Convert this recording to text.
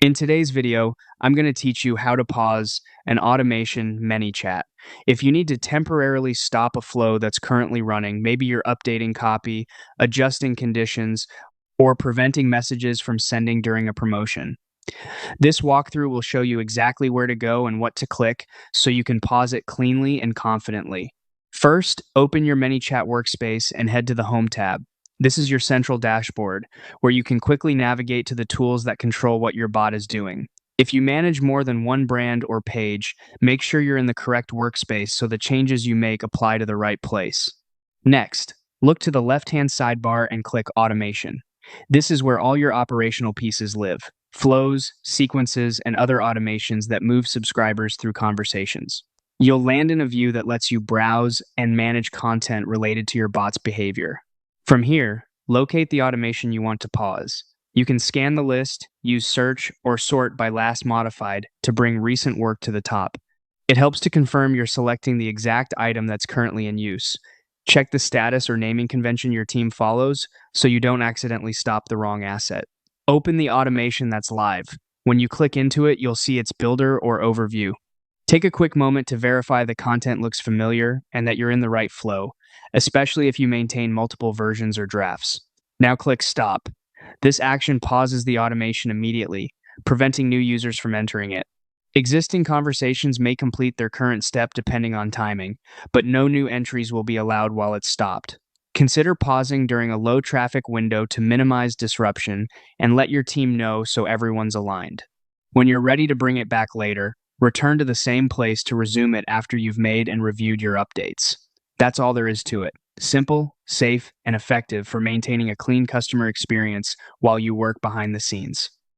In today's video, I'm going to teach you how to pause an automation Manychat. If you need to temporarily stop a flow that's currently running, maybe you're updating copy, adjusting conditions, or preventing messages from sending during a promotion. This walkthrough will show you exactly where to go and what to click so you can pause it cleanly and confidently. First, open your Manychat workspace and head to the Home tab. This is your central dashboard, where you can quickly navigate to the tools that control what your bot is doing. If you manage more than one brand or page, make sure you're in the correct workspace so the changes you make apply to the right place. Next, look to the left-hand sidebar and click Automation. This is where all your operational pieces live: flows, sequences, and other automations that move subscribers through conversations. You'll land in a view that lets you browse and manage content related to your bot's behavior. From here, locate the automation you want to pause. You can scan the list, use search, or sort by last modified to bring recent work to the top. It helps to confirm you're selecting the exact item that's currently in use. Check the status or naming convention your team follows so you don't accidentally stop the wrong asset. Open the automation that's live. When you click into it, you'll see its builder or overview. Take a quick moment to verify the content looks familiar and that you're in the right flow, especially if you maintain multiple versions or drafts. Now click Stop. This action pauses the automation immediately, preventing new users from entering it. Existing conversations may complete their current step depending on timing, but no new entries will be allowed while it's stopped. Consider pausing during a low traffic window to minimize disruption and let your team know so everyone's aligned. When you're ready to bring it back later, return to the same place to resume it after you've made and reviewed your updates. That's all there is to it. Simple, safe, and effective for maintaining a clean customer experience while you work behind the scenes.